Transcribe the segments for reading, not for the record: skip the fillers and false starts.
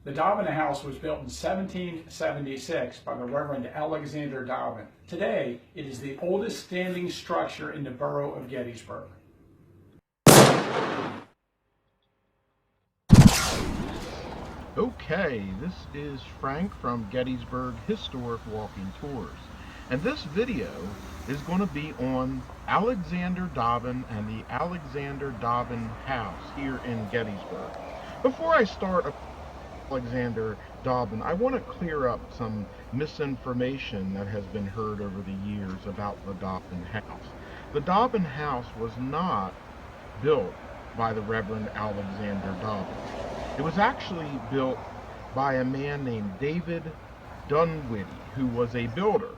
The Dobbin House was built in 1776 by the Reverend Alexander Dobbin. Today, it is the oldest standing structure in the borough of Gettysburg. Okay, this is Frank from Gettysburg Historic Walking Tours, and this video is going to be on Alexander Dobbin and the Alexander Dobbin House here in Gettysburg. Before I start Alexander Dobbin, I want to clear up some misinformation that has been heard over the years about the Dobbin House. The Dobbin House was not built by the Reverend Alexander Dobbin. It was actually built by a man named David Dunwoody, who was a builder.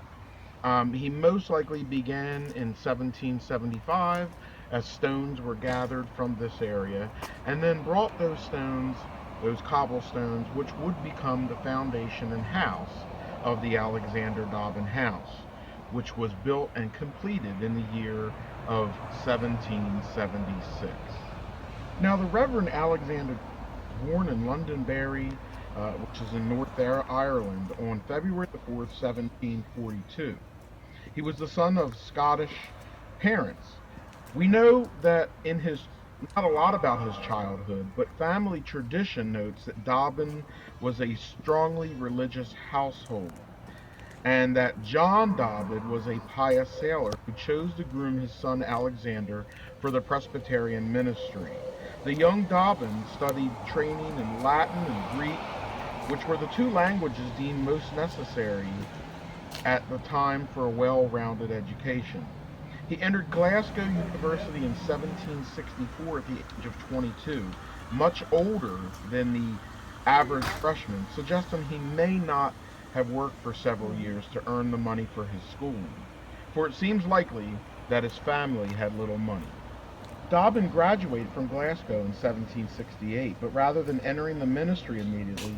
He most likely began in 1775 as stones were gathered from this area, and then brought those stones, those cobblestones, which would become the foundation and house of the Alexander Dobbin House, which was built and completed in the year of 1776. Now, the Reverend Alexander was born in Londonderry, which is in North Ireland, on February the 4th, 1742. He was the son of Scottish parents. We know that not a lot about his childhood, but family tradition notes that Dobbin was a strongly religious household, and that John Dobbin was a pious sailor who chose to groom his son Alexander for the Presbyterian ministry. The young Dobbin studied training in Latin and Greek, which were the two languages deemed most necessary at the time for a well-rounded education. He entered Glasgow University in 1764 at the age of 22, much older than the average freshman, suggesting he may not have worked for several years to earn the money for his schooling, for it seems likely that his family had little money. Dobbin graduated from Glasgow in 1768, but rather than entering the ministry immediately,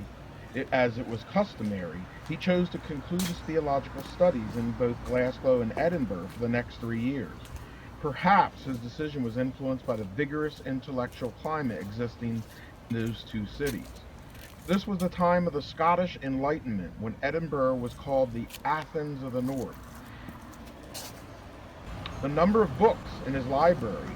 as it was customary, he chose to conclude his theological studies in both Glasgow and Edinburgh for the next 3 years. Perhaps his decision was influenced by the vigorous intellectual climate existing in those two cities. This was the time of the Scottish Enlightenment, when Edinburgh was called the Athens of the North. The number of books in his library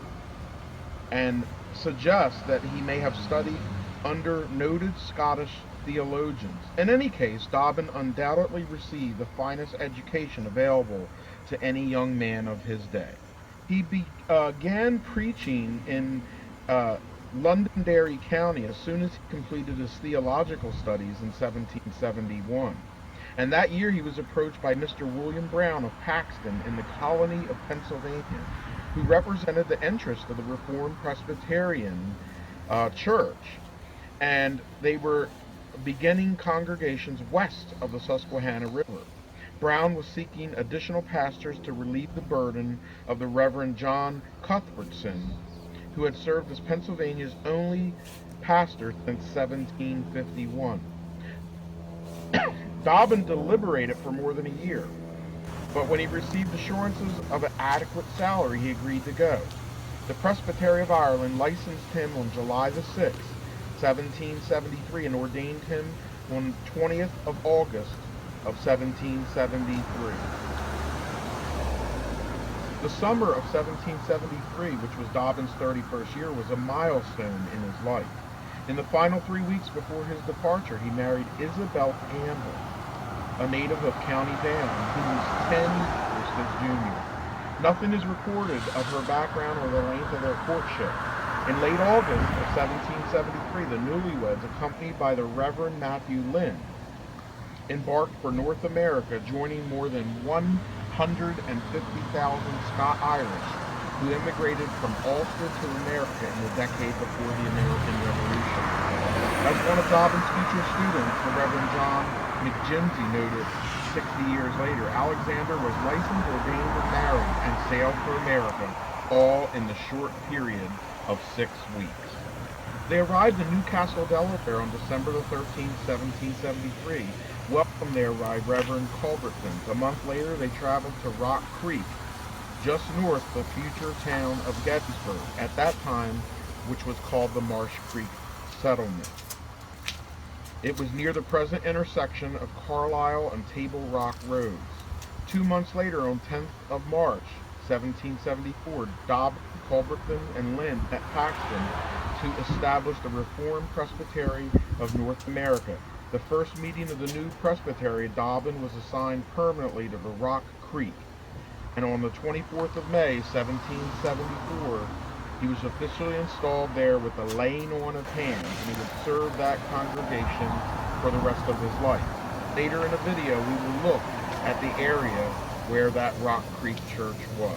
and suggests that he may have studied under noted Scottish theologians. In any case, Dobbin undoubtedly received the finest education available to any young man of his day. He began preaching in Londonderry County as soon as he completed his theological studies in 1771. And that year he was approached by Mr. William Brown of Paxton in the colony of Pennsylvania, who represented the interest of the Reformed Presbyterian Church. And they were beginning congregations west of the Susquehanna River. Brown was seeking additional pastors to relieve the burden of the Reverend John Cuthbertson, who had served as Pennsylvania's only pastor since 1751. Dobbin deliberated for more than a year, but when he received assurances of an adequate salary, he agreed to go. The Presbytery of Ireland licensed him on July the 6th, 1773, and ordained him on 20th of August of 1773. The summer of 1773, which was Dobbin's 31st year, was a milestone in his life. In the final 3 weeks before his departure, he married Isabel Campbell, a native of County Down, who was 10 years his junior. Nothing is recorded of her background or the length of their courtship. In late August of 1773, the newlyweds, accompanied by the Reverend Matthew Lynn, embarked for North America, joining more than 150,000 Scot-Irish who immigrated from Ulster to America in the decade before the American Revolution. As one of Dobbin's future students, the Reverend John McGimsey noted 60 years later, Alexander was licensed, ordained, and married, and sailed for America, all in the short period of 6 weeks. They arrived in Newcastle, Delaware on December the 13th, 1773. Welcomed there by Reverend Culbertson. A month later, they traveled to Rock Creek, just north of the future town of Gettysburg, at that time, which was called the Marsh Creek Settlement. It was near the present intersection of Carlisle and Table Rock roads. 2 months later, on 10th of March, 1774, Dobbin, Culbertson, and Lynn met Paxton to establish the Reformed Presbytery of North America. The first meeting of the new presbytery, Dobbin was assigned permanently to the Rock Creek, and on the 24th of May, 1774, he was officially installed there with the laying on of hands, and he would serve that congregation for the rest of his life. Later in the video, we will look at the area where that Rock Creek Church was.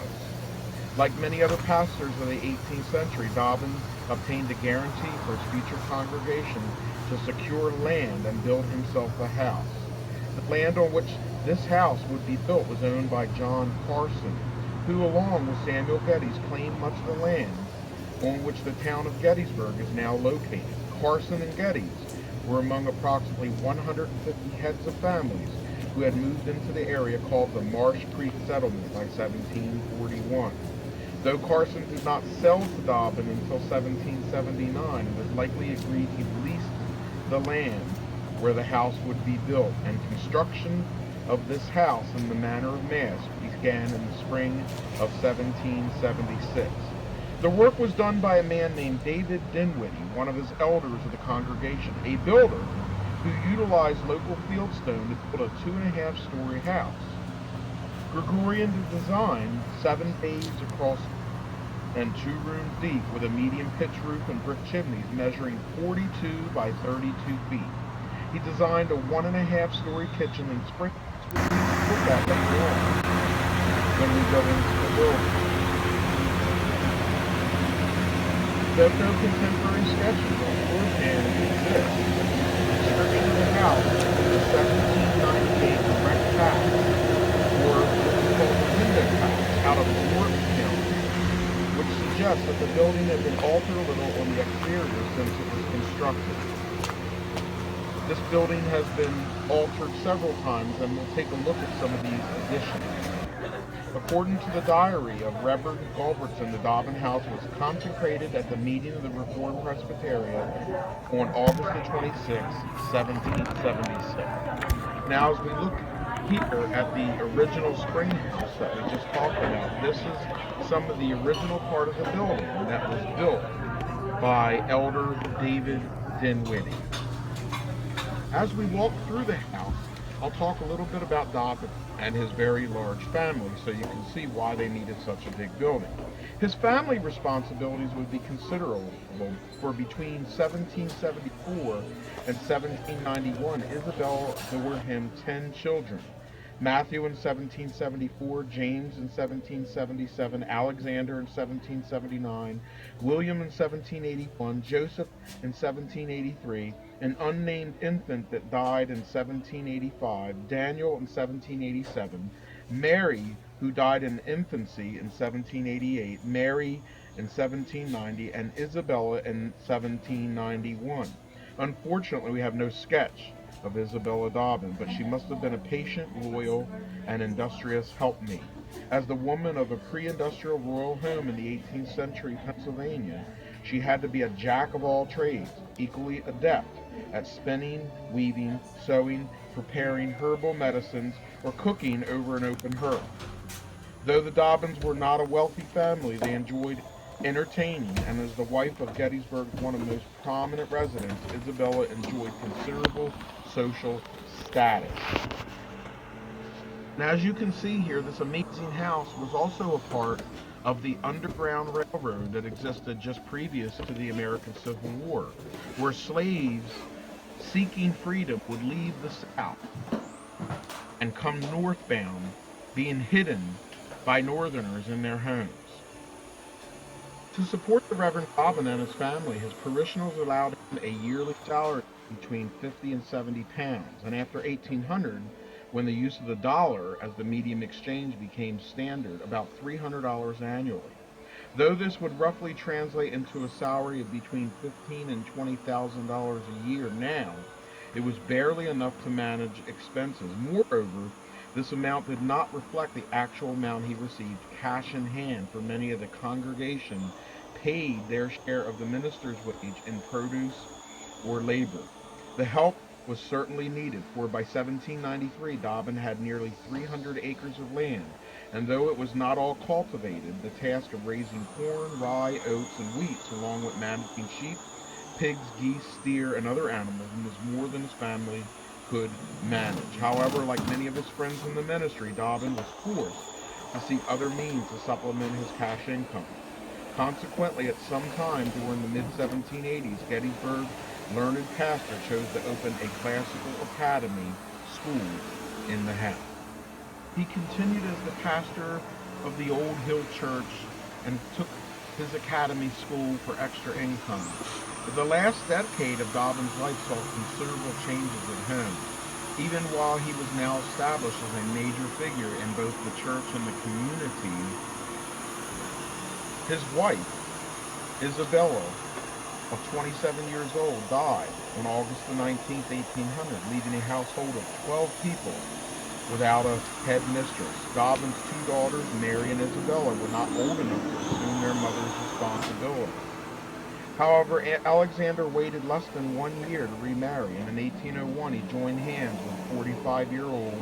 Like many other pastors of the 18th century, Dobbin obtained a guarantee for his future congregation to secure land and build himself a house. The land on which this house would be built was owned by John Carson, who, along with Samuel Geddes, claimed much of the land on which the town of Gettysburg is now located. Carson and Geddes were among approximately 150 heads of families who had moved into the area called the Marsh Creek Settlement by 1741. Though Carson did not sell to Dobbin until 1779, it was likely agreed he leased the land where the house would be built, and construction of this house in the manner of mass began in the spring of 1776. The work was done by a man named David Dinwiddie, one of his elders of the congregation, a builder who utilized local fieldstone to build a 2.5-story house. Gregorian design, 7 bays across and 2 rooms deep, with a medium pitch roof and brick chimneys measuring 42 by 32 feet. He designed a 1.5-story kitchen and sprinkled that later on when we go into the building. Though no contemporary sketches on floor plans exist, the description of the house is a 1798 direct pass, or what is called the window pass, out of Warwick County, which suggests that the building had been altered a little on the exterior since it was constructed. This building has been altered several times, and we'll take a look at some of these additions. According to the diary of Reverend Culbertson, the Dobbin House was consecrated at the meeting of the Reformed Presbyterian on August the 26th, 1776. Now, as we look here at the original spring house that we just talked about, this is some of the original part of the building that was built by Elder David Dinwiddie. As we walk through the house, I'll talk a little bit about Dobbin and his very large family, so you can see why they needed such a big building. His family responsibilities would be considerable. For between 1774 and 1791, Isabel bore him 10 children. Matthew in 1774, James in 1777, Alexander in 1779, William in 1781, Joseph in 1783, an unnamed infant that died in 1785, Daniel in 1787, Mary, who died in infancy in 1788, Mary in 1790, and Isabella in 1791. Unfortunately, we have no sketch of Isabella Dobbin, but she must have been a patient, loyal, and industrious helpmate. As the woman of a pre-industrial royal home in the 18th century Pennsylvania, she had to be a jack of all trades, equally adept at spinning, weaving, sewing, preparing herbal medicines, or cooking over an open hearth. Though the Dobbins were not a wealthy family, they enjoyed entertaining, and as the wife of Gettysburg's one of the most prominent residents, Isabella enjoyed considerable social status. Now, as you can see here, this amazing house was also a part of the Underground Railroad that existed just previous to the American Civil War, where slaves seeking freedom would leave the South and come northbound, being hidden by Northerners in their homes. To support the Reverend Dobbin and his family, his parishioners allowed him a yearly salary between 50 and 70 pounds, and after 1800, when the use of the dollar as the medium exchange became standard, about $300 annually. Though this would roughly translate into a salary of between $15,000 and $20,000 a year now, it was barely enough to manage expenses. Moreover, this amount did not reflect the actual amount he received cash in hand, for many of the congregation paid their share of the minister's wage in produce or labor. The help was certainly needed, for by 1793 Dobbin had nearly 300 acres of land, and though it was not all cultivated, the task of raising corn, rye, oats, and wheat, along with managing sheep, pigs, geese, steer, and other animals, was more than his family could manage. However, like many of his friends in the ministry, Dobbin was forced to seek other means to supplement his cash income. Consequently, at some time during the mid-1780s, Gettysburg learned pastor chose to open a classical academy school in the house. He continued as the pastor of the Old Hill Church and took his academy school for extra income. The last decade of Dobbin's life saw considerable changes at home. Even while he was now established as a major figure in both the church and the community, his wife, Isabella, of 27 years old, died on August the 19th, 1800, leaving a household of 12 people without a head mistress. Dobbin's two daughters, Mary and Isabella, were not old enough to assume their mother's responsibility. However, Alexander waited less than 1 year to remarry, and in 1801 he joined hands with 45-year-old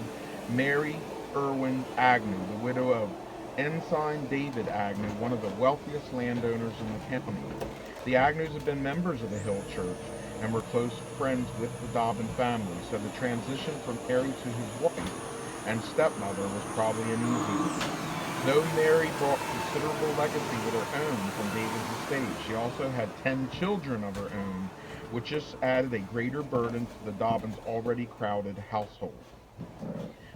Mary Irwin Agnew, the widow of Ensign David Agnew, one of the wealthiest landowners in the county. The Agnews had been members of the Hill Church and were close friends with the Dobbin family, so the transition from Mary to his wife and stepmother was probably an easy one. Though Mary brought considerable legacy with her own from David's estate, she also had 10 children of her own, which just added a greater burden to the Dobbins' already crowded household.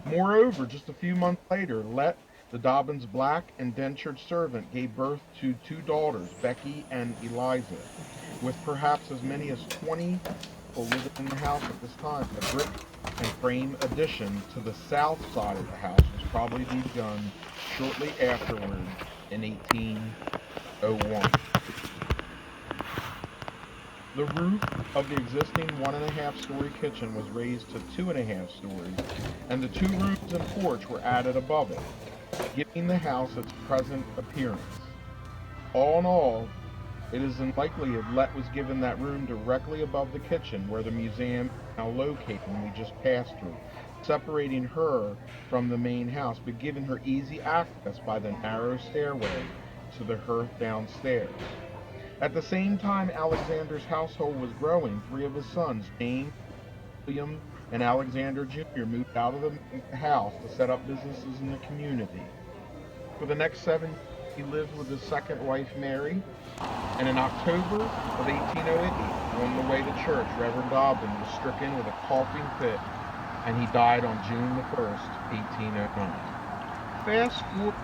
Moreover, just a few months later, Let, the Dobbins' black indentured servant, gave birth to two daughters, Becky and Eliza. With perhaps as many as 20 people living in the house at this time, the brick and frame addition to the south side of the house was probably begun shortly afterward in 1801. The roof of the existing 1.5-story kitchen was raised to 2.5 stories, and the 2 rooms and porch were added above it, giving the house its present appearance. All in all, it is unlikely that Let was given that room directly above the kitchen where the museum is now located when we just passed through, separating her from the main house, but giving her easy access by the narrow stairway to the hearth downstairs. At the same time Alexander's household was growing, 3 of his sons, James, William, and Alexander Jr., moved out of the house to set up businesses in the community. For the next 7 years, he lived with his second wife, Mary, and in October of 1808, on the way to church, Reverend Dobbin was stricken with a coughing fit, and he died on June the 1st, 1809. Fast forward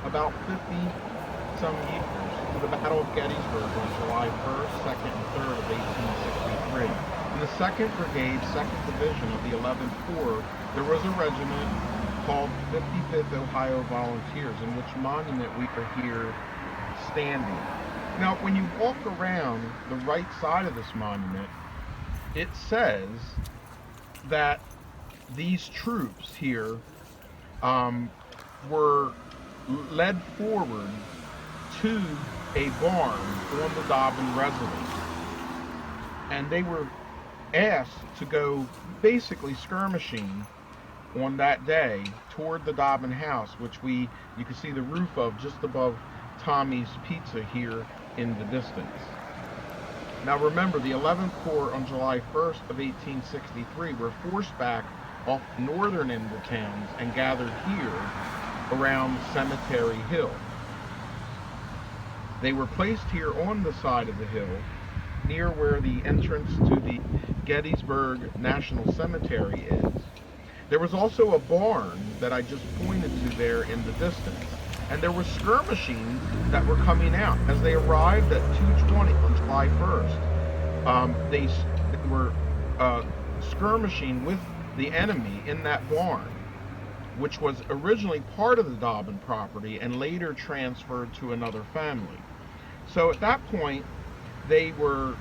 about 50-some years to the Battle of Gettysburg on July 1st, 2nd, and 3rd of 1863. In the 2nd Brigade, 2nd Division of the 11th Corps, there was a regiment called 55th Ohio Volunteers, in which monument we are here standing. Now, when you walk around the right side of this monument, it says that these troops here were led forward to a barn on the Dobbin residence, and they were asked to go basically skirmishing on that day toward the Dobbin house, which you can see the roof of just above Tommy's Pizza here in the distance. Now remember, the 11th Corps on July 1st of 1863 were forced back off the northern end of towns and gathered here around Cemetery Hill. They were placed here on the side of the hill, near where the entrance to the Gettysburg National Cemetery is. There was also a barn that I just pointed to there in the distance, and there was skirmishing that were coming out. As they arrived at 2:20 on July 1st, they were skirmishing with the enemy in that barn, which was originally part of the Dobbin property and later transferred to another family. So at that point, they were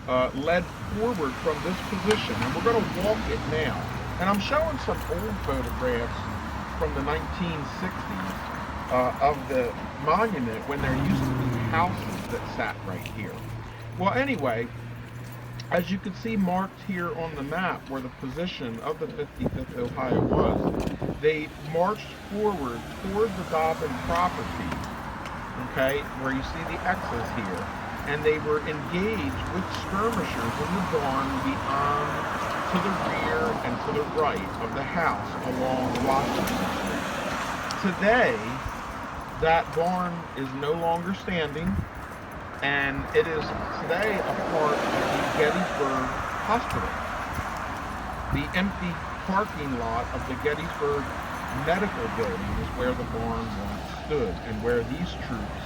led forward from this position, and we're going to walk it now. And I'm showing some old photographs from the 1960s of the monument when there used to be houses that sat right here. Well, anyway, As you can see marked here on the map where the position of the 55th Ohio was, they marched forward toward the Dobbin property, okay, where you see the X's here, and they were engaged with skirmishers in the barn beyond, to the rear and to the right of the house along Washington Street. Today, that barn is no longer standing, and it is today a part of the Gettysburg Hospital. The empty parking lot of the Gettysburg Medical Building is where the barn once stood, and where these troops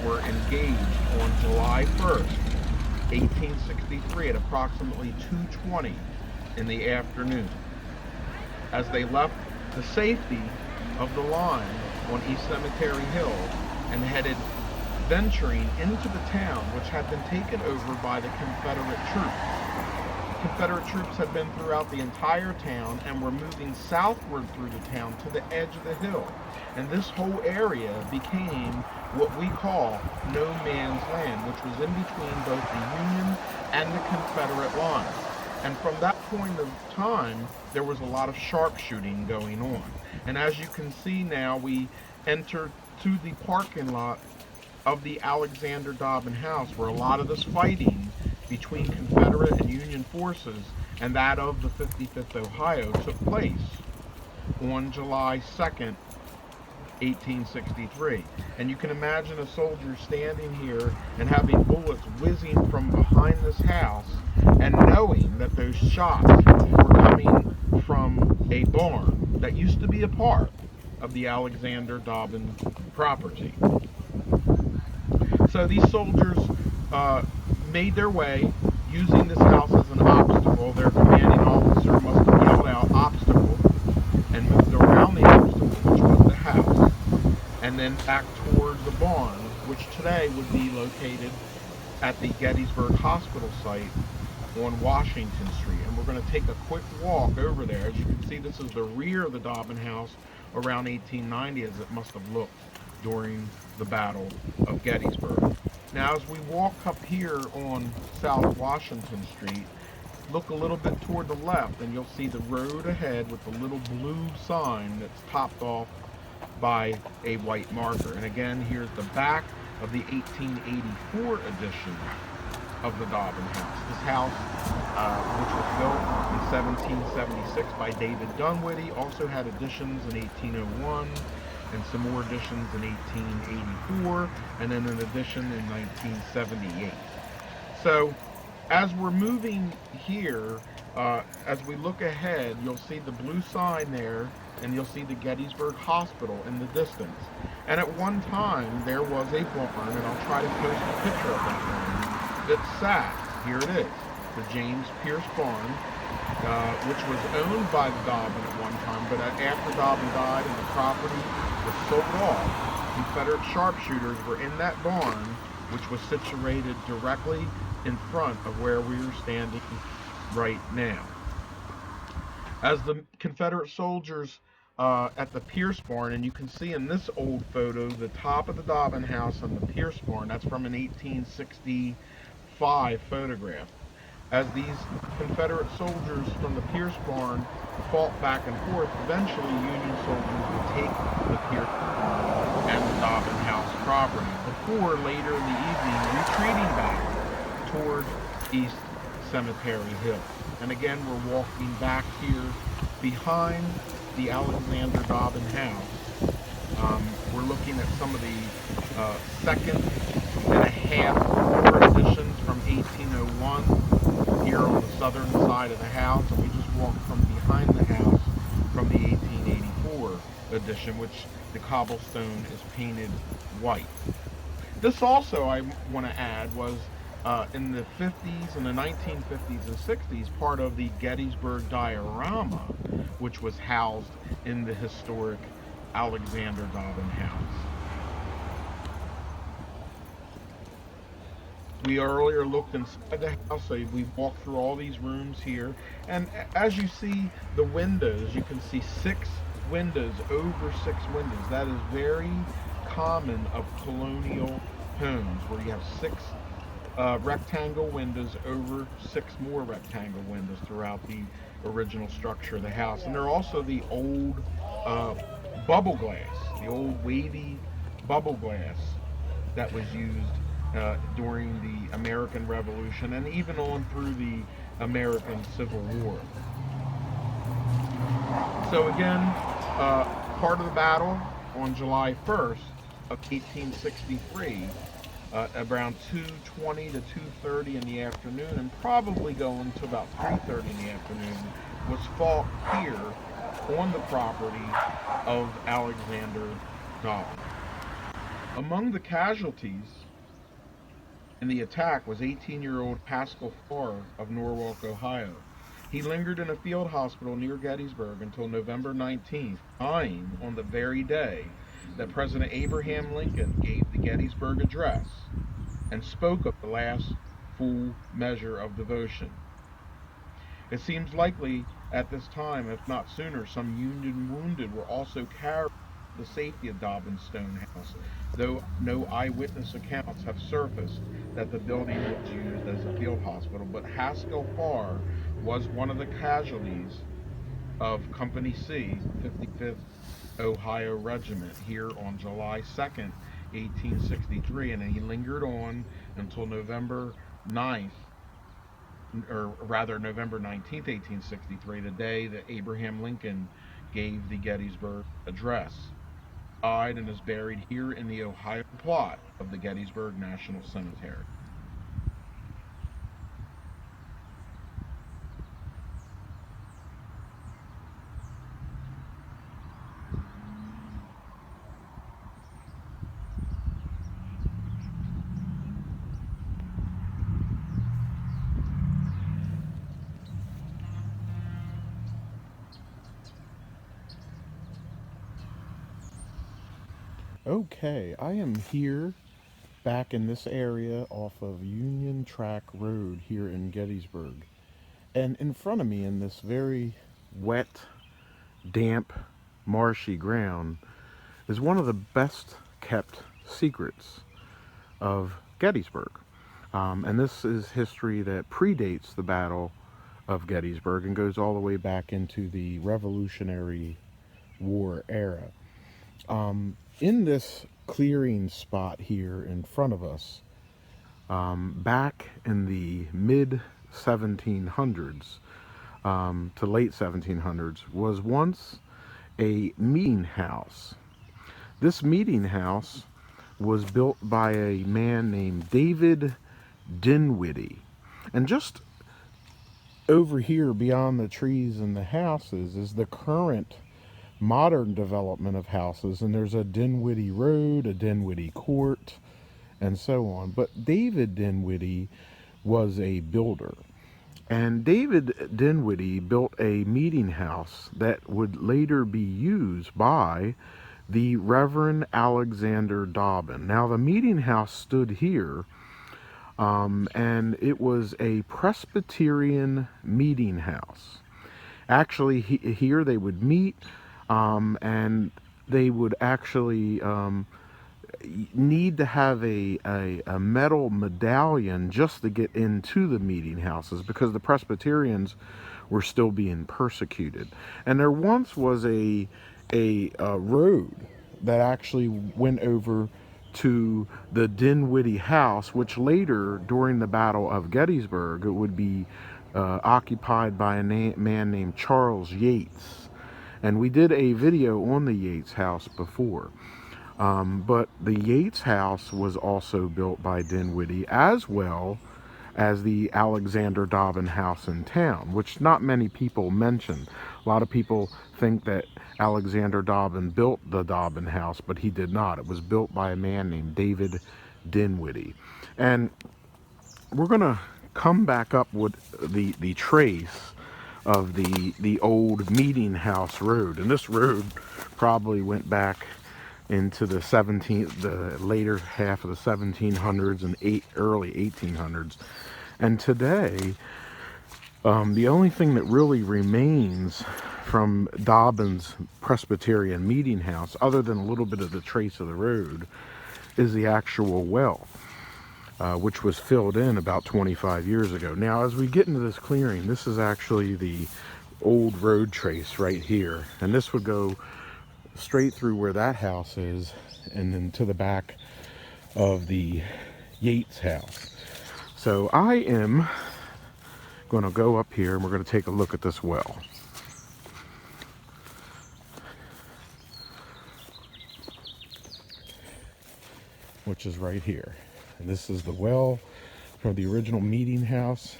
were engaged on July 1st, 1863 at approximately 2:20 in the afternoon, as they left the safety of the line on East Cemetery Hill and headed venturing into the town, which had been taken over by the Confederate troops. Confederate troops had been throughout the entire town and were moving southward through the town to the edge of the hill. And this whole area became what we call no man's land, which was in between both the Union and the Confederate lines. And from that point of time, there was a lot of sharpshooting going on. And as you can see now, we enter to the parking lot of the Alexander Dobbin house, where a lot of this fighting between Confederate and Union forces and that of the 55th Ohio took place on July 2nd, 1863. And you can imagine a soldier standing here and having bullets whizzing from behind this house and knowing that those shots were coming from a barn that used to be a part of the Alexander Dobbin property. So these soldiers made their way using this house as an obstacle. Their commanding officer must have yelled out "obstacle" and moved around the obstacle, which was the house, and then back toward the barn, which today would be located at the Gettysburg Hospital site on Washington Street. And we're going to take a quick walk over there. As you can see, this is the rear of the Dobbin house around 1890, as it must have looked during the Battle of Gettysburg. Now, as we walk up here on South Washington Street, look a little bit toward the left and you'll see the road ahead with the little blue sign that's topped off by a white marker. And again, here's the back of the 1884 edition of the Dobbin house. This house, which was built in 1776 by David Dunwoody, also had additions in 1801 and some more additions in 1884, and then an addition in 1978. So as we're moving here, as we look ahead, you'll see the blue sign there, and you'll see the Gettysburg Hospital in the distance. And at one time, there was a barn, and I'll try to post a picture of that barn, that sat, here it is, the James Pierce Barn, which was owned by the Dobbin at one time, but after Dobbin died and the property was sold off, Confederate sharpshooters were in that barn, which was situated directly in front of where we are standing right now. As the Confederate soldiers at the Pierce Barn, and you can see in this old photo the top of the Dobbin house and the Pierce Barn, that's from an 1865 photograph. As these Confederate soldiers from the Pierce Barn fought back and forth, eventually Union soldiers would take the Pierce Barn and the Dobbin house property before later in the evening retreating back toward East Cemetery Hill. And again, we're walking back here behind the Alexander Dobbin house. We're looking at some of the second and a half floor additions from 1801 here on the southern side of the house, and we just walked from behind the house from the 1884 edition, which the cobblestone is painted white. This also, I want to add, was in the 50s and the 1950s and 60s part of the Gettysburg diorama, which was housed in the historic Alexander Dobbin house. We earlier looked inside the house, so we walked through all these rooms here, and as you see the windows, you can see 6 windows, over 6 windows. That is very common of colonial homes, where you have 6 rectangle windows over 6 more rectangle windows throughout the original structure of the house. And there are also the old uh, bubble glass, the old wavy bubble glass that was used during the American Revolution and even on through the American Civil War. So again, part of the battle on July 1st of 1863, around 2:20 to 2:30 in the afternoon, and probably going to about 3:30 in the afternoon, was fought here on the property of Alexander Dobbin. Among the casualties in the attack was 18-year-old Pascal Farr of Norwalk, Ohio. He lingered in a field hospital near Gettysburg until November 19th, dying on the very day that President Abraham Lincoln gave the Gettysburg Address and spoke of the last full measure of devotion. It seems likely at this time, if not sooner, some Union wounded were also carried to the safety of Dobbin's stone house, though no eyewitness accounts have surfaced that the building was used as a field hospital. But Haskell Farr was one of the casualties of Company C, 55th Ohio Regiment, here on July 2nd, 1863, and he lingered on until November 9th, or rather November 19th, 1863, the day that Abraham Lincoln gave the Gettysburg Address. Died and is buried here in the Ohio plot of the Gettysburg National Cemetery. Okay, I am here back in this area off of Union Track Road here in Gettysburg. And in front of me, in this very wet, damp, marshy ground, is one of the best kept secrets of Gettysburg. And this is history that predates the Battle of Gettysburg and goes all the way back into the Revolutionary War era. In this clearing spot here in front of us, back in the mid 1700s to late 1700s, was once a meeting house. This meeting house was built by a man named David Dinwiddie. And just over here beyond the trees and the houses is the current modern development of houses, and there's a Dinwiddie Road, a Dinwiddie Court, and so on. But David Dinwiddie was a builder, and David Dinwiddie built a meeting house that would later be used by the Reverend Alexander Dobbin. Now, the meeting house stood here, and it was a Presbyterian meeting house. Actually, here they would meet, and they would actually need to have a metal medallion just to get into the meeting houses, because the Presbyterians were still being persecuted. And there once was a road that actually went over to the Dinwiddie house, which later, during the Battle of Gettysburg, it would be occupied by a man named Charles Yates. And we did a video on the Yates house before. But the Yates house was also built by Dinwiddie, as well as the Alexander Dobbin house in town, which not many people mention. A lot of people think that Alexander Dobbin built the Dobbin house, but he did not. It was built by a man named David Dinwiddie. And we're going to come back up with the trace of the old meeting house road. And this road probably went back into the later half of the 1700s and early 1800s. And today, the only thing that really remains from Dobbin's Presbyterian meeting house, other than a little bit of the trace of the road, is the actual well. which was filled in about 25 years ago. Now, as we get into this clearing, this is actually the old road trace right here, and this would go straight through where that house is and then to the back of the Yates house. So I am going to go up here and we're going to take a look at this well. Which is right here. And this is the well from the original meeting house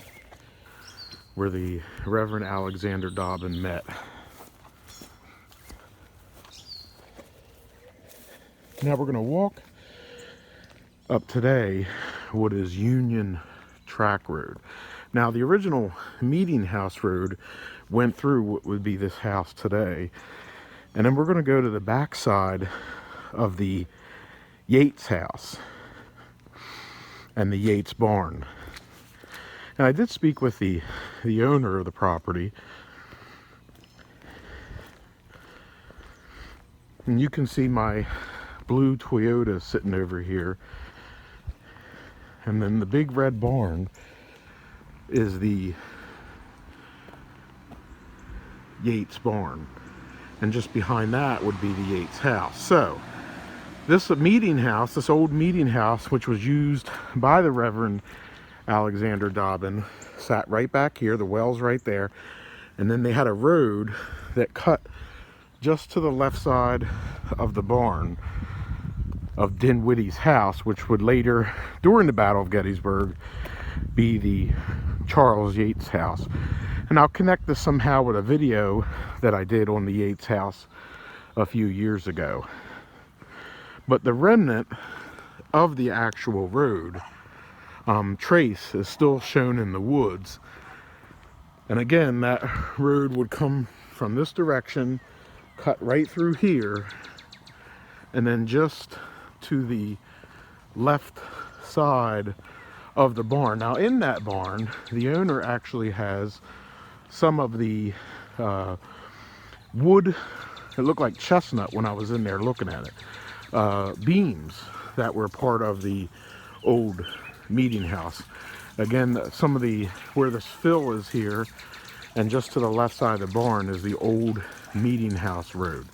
where the Reverend Alexander Dobbin met. Now we're going to walk up today what is Union Track Road. Now the original meeting house road went through what would be this house today, and then we're going to go to the back side of the Yates house and the Yates barn. And I did speak with the owner of the property, and you can see my blue Toyota sitting over here, and then the big red barn is the Yates barn, and just behind that would be the Yates house. So this meeting house, this old meeting house, which was used by the Reverend Alexander Dobbin, sat right back here. The well's right there, and then they had a road that cut just to the left side of the barn of Dinwiddie's house, which would later, during the Battle of Gettysburg, be the Charles Yates house. And I'll connect this somehow with a video that I did on the Yates house a few years ago. But the remnant of the actual road trace is still shown in the woods. And again, that road would come from this direction, cut right through here, and then just to the left side of the barn. Now in that barn, the owner actually has some of the wood, it looked like chestnut when I was in there looking at it, beams that were part of the old meeting house. Again, some of the, where this fill is here, and just to the left side of the barn is the old meeting house road.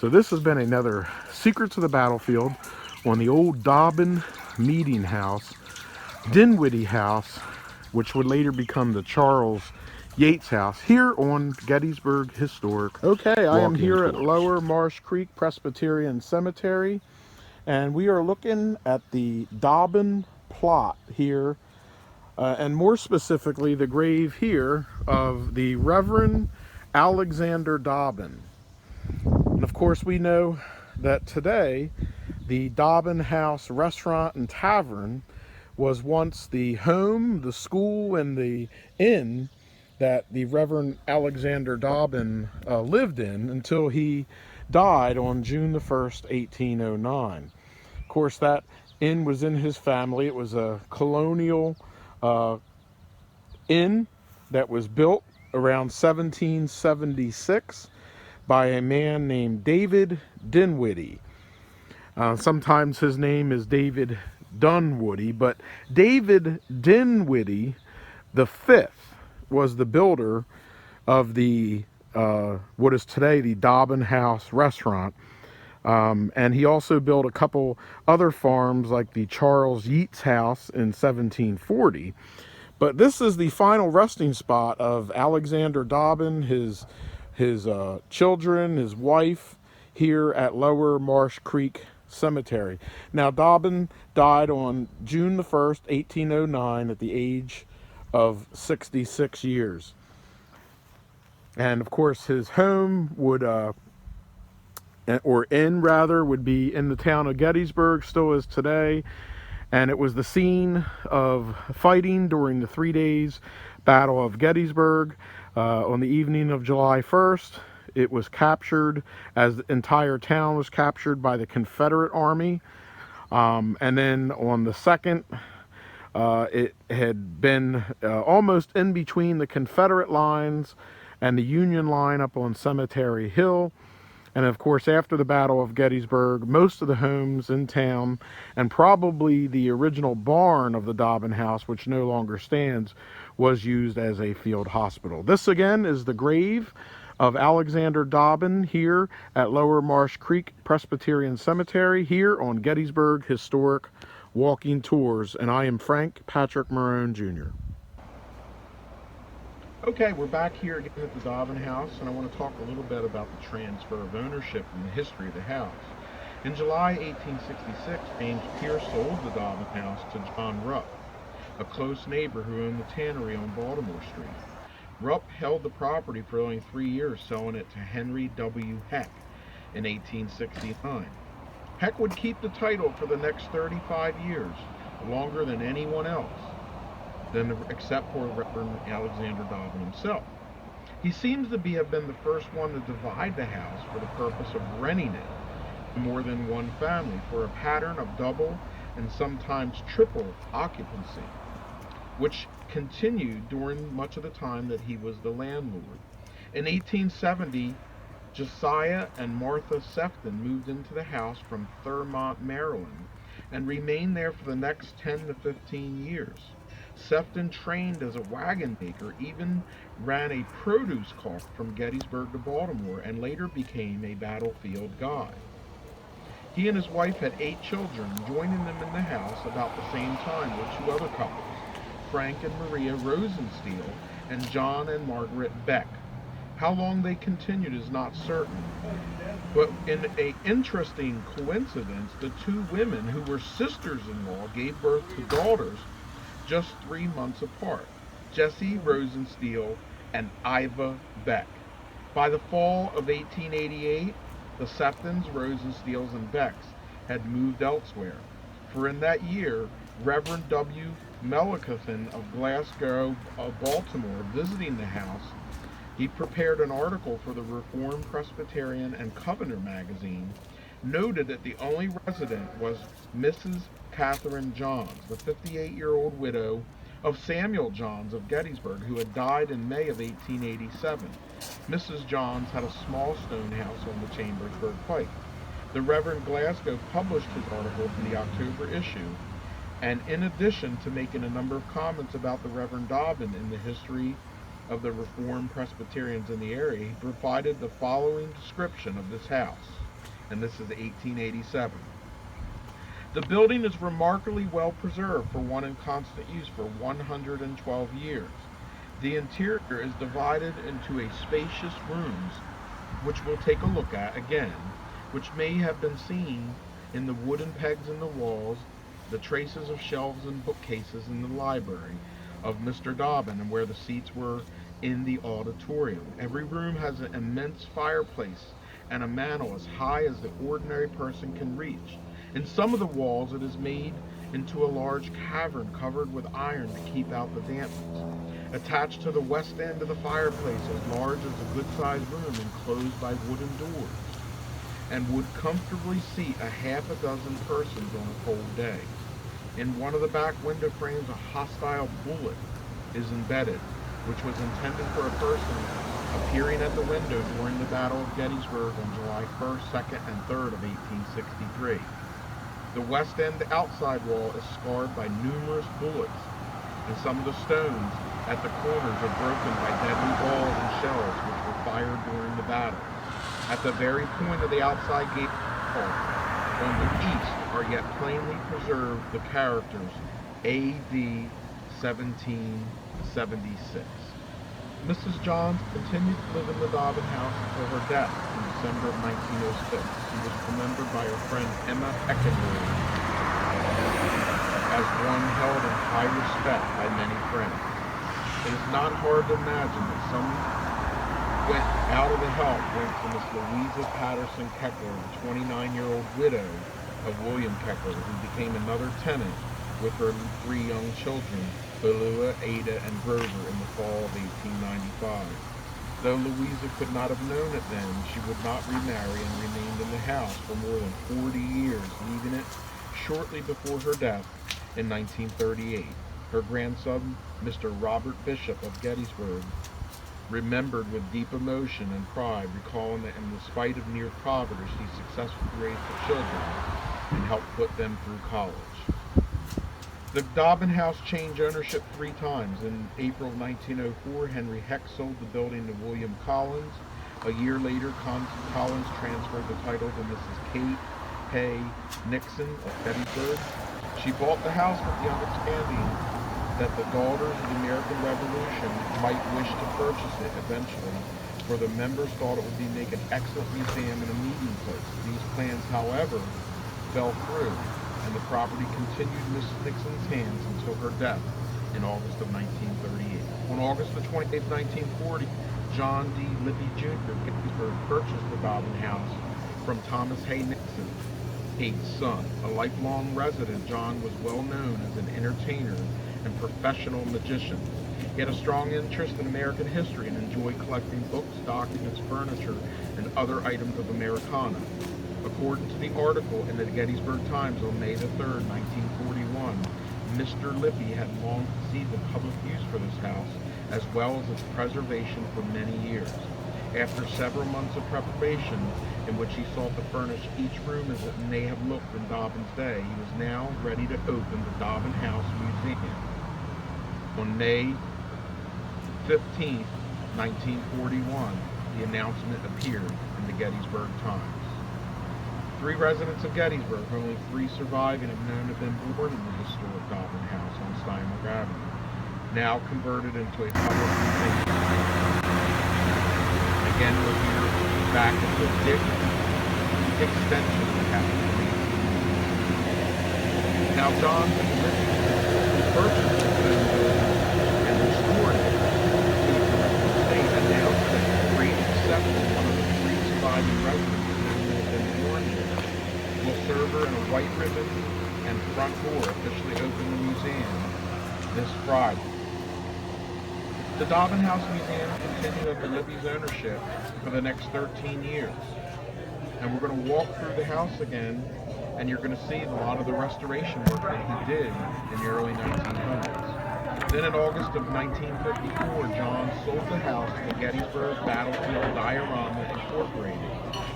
So this has been another Secrets of the Battlefield on the old Dobbin meeting house, Dinwiddie house, which would later become the Charles Yates house, here on Gettysburg Historic. Okay, I am here at Lower Marsh Creek Presbyterian Cemetery, and we are looking at the Dobbin plot here, and more specifically the grave here of the Reverend Alexander Dobbin. And of course we know that today the Dobbin House Restaurant and Tavern was once the home, the school, and the inn that the Reverend Alexander Dobbin lived in until he died on June the 1st, 1809. Of course, that inn was in his family. It was a colonial inn that was built around 1776 by a man named David Dinwiddie. Sometimes his name is David Dunwoody, but David Dinwiddie the fifth was the builder of the what is today the Dobbin House Restaurant, and he also built a couple other farms like the Charles Yates House in 1740. But this is the final resting spot of Alexander Dobbin, his children, his wife, here at Lower Marsh Creek Cemetery. Now, Dobbin died on June the 1st, 1809 at the age of 66 years. And of course, his home would, or inn rather, would be in the town of Gettysburg, still is today. And it was the scene of fighting during the 3 days Battle of Gettysburg. On the evening of July 1st, it was captured, as the entire town was captured by the Confederate Army. And then on the 2nd, it had been almost in between the Confederate lines and the Union line up on Cemetery Hill. And of course, after the Battle of Gettysburg, most of the homes in town and probably the original barn of the Dobbin house, which no longer stands, was used as a field hospital. This again is the grave of Alexander Dobbin here at Lower Marsh Creek Presbyterian Cemetery here on Gettysburg Historic Walking Tours. And I am Frank Patrick Marone Jr. Okay, we're back here again at the Dobbin house, and I want to talk a little bit about the transfer of ownership and the history of the house. In July 1866, James Pierce sold the Dobbin house to John Rupp, a close neighbor who owned the tannery on Baltimore Street. Rupp held the property for only 3 years, selling it to Henry W. Heck in 1869. Heck would keep the title for the next 35 years, longer than anyone else, except for Reverend Alexander Dobbin himself. He seems to have been the first one to divide the house for the purpose of renting it to more than one family for a pattern of double and sometimes triple occupancy, which continued during much of the time that he was the landlord. In 1870, Josiah and Martha Sefton moved into the house from Thurmont, Maryland, and remained there for the next 10 to 15 years. Sefton trained as a wagon maker, even ran a produce cart from Gettysburg to Baltimore, and later became a battlefield guide. He and his wife had 8 children. Joining them in the house about the same time were 2 other couples, Frank and Maria Rosensteel and John and Margaret Beck. How long they continued is not certain, but in an interesting coincidence, the 2 women who were sisters-in-law gave birth to daughters just 3 months apart, Jessie Rosensteel and Iva Beck. By the fall of 1888, the Seftons, Rosensteels, and Becks had moved elsewhere, for in that year, Reverend W. Melicothan of Glasgow, Baltimore, visiting the house, he prepared an article for the Reformed Presbyterian and Covenant magazine, noted that the only resident was Mrs. Catherine Johns, the 58-year-old widow of Samuel Johns of Gettysburg, who had died in May of 1887. Mrs. Johns had a small stone house on the Chambersburg Pike. The Reverend Glasgow published his article in the October issue, and in addition to making a number of comments about the Reverend Dobbin in the history of the Reformed Presbyterians in the area, he provided the following description of this house, and this is 1887. The building is remarkably well preserved for one in constant use for 112 years. The interior is divided into a spacious rooms, which we'll take a look at again, which may have been seen in the wooden pegs in the walls, the traces of shelves and bookcases in the library of Mr. Dobbin, and where the seats were in the auditorium. Every room has an immense fireplace and a mantel as high as the ordinary person can reach. In some of the walls it is made into a large cavern covered with iron to keep out the dampness. Attached to the west end of the fireplace, as large as a good-sized room, enclosed by wooden doors, and would comfortably seat a half a dozen persons on a cold day. In one of the back window frames, a hostile bullet is embedded, which was intended for a person appearing at the window during the Battle of Gettysburg on July 1st, 2nd, and 3rd of 1863. The west end outside wall is scarred by numerous bullets, and some of the stones at the corners are broken by deadly balls and shells which were fired during the battle. At the very point of the outside gate on the east are yet plainly preserved the characters A.D. 1776. Mrs. Johns continued to live in the Dobbin house until her death in December of 1906. She was remembered by her friend Emma Eckenberg as one held in high respect by many friends. It is not hard to imagine that some went out of the help went to Miss Louisa Patterson Keckler, the 29-year-old widow of William Keckler, who became another tenant with her 3 young children, Belua, Ada, and Grover, in the fall of 1895. Though Louisa could not have known it then, she would not remarry and remained in the house for more than 40 years, leaving it shortly before her death in 1938. Her grandson, Mr. Robert Bishop of Gettysburg, remembered with deep emotion and pride, recalling that in the spite of near poverty, she successfully raised the children and helped put them through college. The Dobbin House changed ownership 3 times. In April 1904, Henry Heck sold the building to William Collins. A year later, Collins transferred the title to Mrs. Kate Hay Nixon of Gettysburg. She bought the house with the understanding that the daughters of the American Revolution might wish to purchase it eventually, for the members thought it would make an excellent museum and a meeting place. These plans, however, fell through, and the property continued in Mrs. Nixon's hands until her death in August of 1938. On August the 28th, 1940, John D. Lippy Jr. of Gettysburg purchased the Dobbin House from Thomas Hay Nixon, Haig's son. A lifelong resident, John was well known as an entertainer and professional magician. He had a strong interest in American history and enjoyed collecting books, documents, furniture, and other items of Americana. According to the article in the Gettysburg Times on May the 3rd, 1941, Mr. Lippy had long conceived the public use for this house, as well as its preservation for many years. After several months of preparation, in which he sought to furnish each room as it may have looked in Dobbin's day, he was now ready to open the Dobbin House Museum. On May 15, 1941, the announcement appeared in the Gettysburg Times. 3 residents of Gettysburg, only 3 surviving, have known to have been born in the historic Dobbin House on Steinberg Avenue, now converted into a public museum. Again, we're here back at the Dick extension of the house. Now, John purchased the building and restored it to its original state, announced that great acceptance, one of the 3 surviving residents who had been born here, will serve her in a white ribbon and front door, officially open the museum this Friday. The Dobbin House Museum continued under Lippy's ownership for the next 13 years. And we're going to walk through the house again, and you're going to see a lot of the restoration work that he did in the early 1900s. Then in August of 1954, John sold the house to the Gettysburg Battlefield Diorama Incorporated.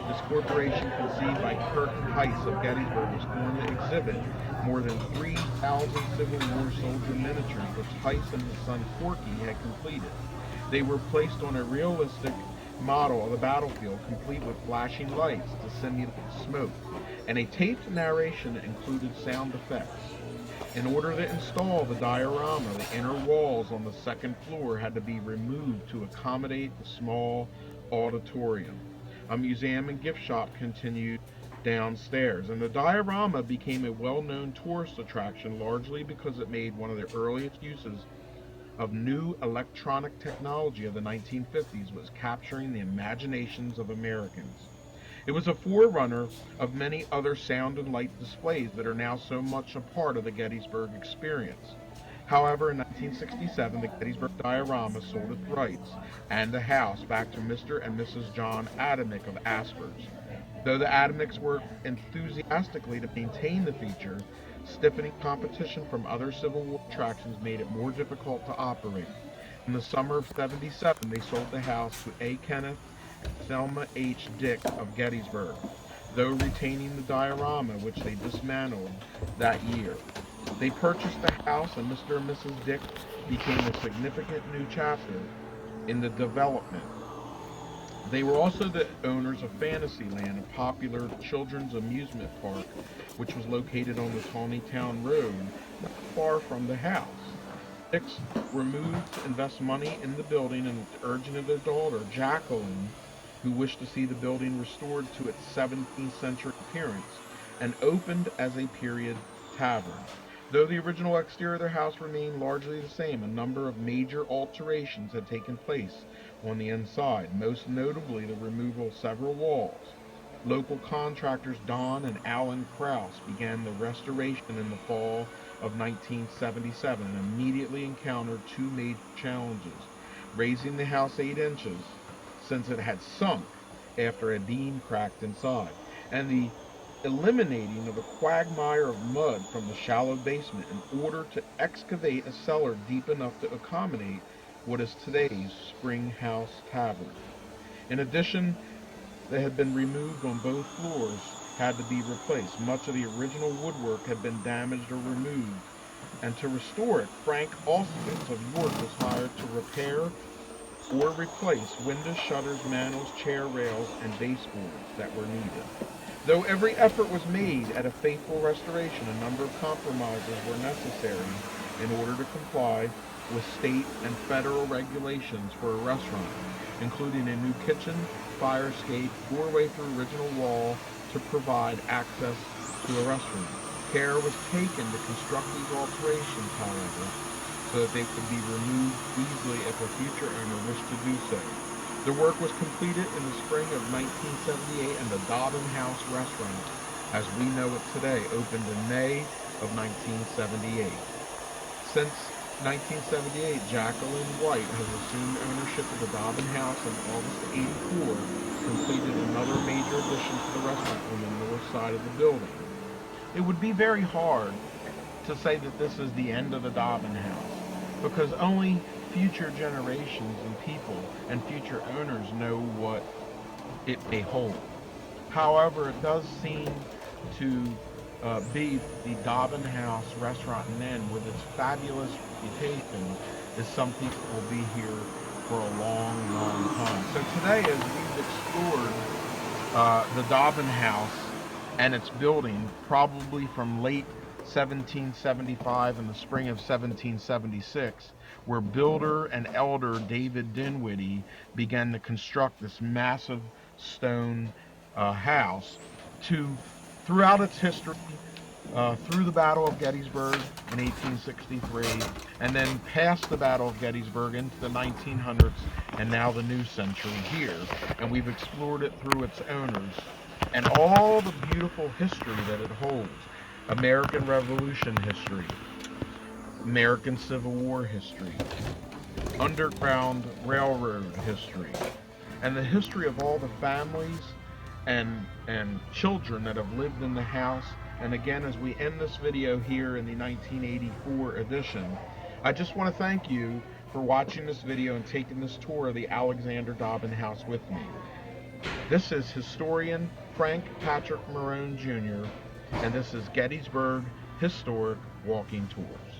This corporation, conceived by Kurt Heiss of Gettysburg, was going to exhibit more than 3,000 Civil War soldier miniatures, which Heiss and his son Corky had completed. They were placed on a realistic model of the battlefield, complete with flashing lights to simulate smoke, and a taped narration that included sound effects. In order to install the diorama, the inner walls on the 2nd floor had to be removed to accommodate the small auditorium. A museum and gift shop continued downstairs, and the diorama became a well-known tourist attraction, largely because it made one of the earliest uses of new electronic technology of the 1950s, was capturing the imaginations of Americans. It was a forerunner of many other sound and light displays that are now so much a part of the Gettysburg experience. However, in 1967, the Gettysburg Diorama sold its rights and the house back to Mr. and Mrs. John Adamick of Aspers. Though the Adamicks worked enthusiastically to maintain the feature, stiffening competition from other Civil War attractions made it more difficult to operate. In the summer of '77, they sold the house to A. Kenneth and Selma H. Dick of Gettysburg, though retaining the diorama, which they dismantled that year. They purchased the house, and Mr. and Mrs. Dick became a significant new chapter in the development. They were also the owners of Fantasyland, a popular children's amusement park, which was located on the Tawnytown Road, not far from the house. Dicks were moved to invest money in the building, and at the urging of their daughter, Jacqueline, who wished to see the building restored to its 17th century appearance, and opened as a period tavern. Though the original exterior of their house remained largely the same, a number of major alterations had taken place on the inside, most notably the removal of several walls. Local contractors Don and Alan Krause began the restoration in the fall of 1977 and immediately encountered 2 major challenges: raising the house 8 inches, since it had sunk after a beam cracked inside, and the eliminating of a quagmire of mud from the shallow basement in order to excavate a cellar deep enough to accommodate what is today's Spring House Tavern. In addition, they had been removed on both floors, had to be replaced. Much of the original woodwork had been damaged or removed, and to restore it, Frank Austerlitz of York was hired to repair or replace windows, shutters, mantels, chair rails, and baseboards that were needed. Though every effort was made at a faithful restoration, a number of compromises were necessary in order to comply with state and federal regulations for a restaurant, including a new kitchen, fire escape, doorway through original wall to provide access to a restaurant. Care was taken to construct these alterations, however, so that they could be removed easily if a future owner wished to do so. The work was completed in the spring of 1978, and the Dobbin House restaurant, as we know it today, opened in May of 1978. Since 1978, Jacqueline White has assumed ownership of the Dobbin House, and in August of '84 completed another major addition to the restaurant on the north side of the building. It would be very hard to say that this is the end of the Dobbin House, because only future generations and people and future owners know what it may hold. However, it does seem to be the Dobbin House Restaurant and Inn, with its fabulous reputation, is something that will be here for a long, long time. So today, as we've explored the Dobbin House and its building, probably from late 1775 and the spring of 1776, where builder and elder David Dinwiddie began to construct this massive stone house, to throughout its history, through the Battle of Gettysburg in 1863, and then past the Battle of Gettysburg into the 1900s, and now the new century here. And we've explored it through its owners and all the beautiful history that it holds. American Revolution history, American Civil War history, Underground Railroad history, and the history of all the families and children that have lived in the house. And again, as we end this video here in the 1984 edition, I just want to thank you for watching this video and taking this tour of the Alexander Dobbin House with me. This is historian Frank Patrick Marone Jr., and this is Gettysburg Historic Walking Tours.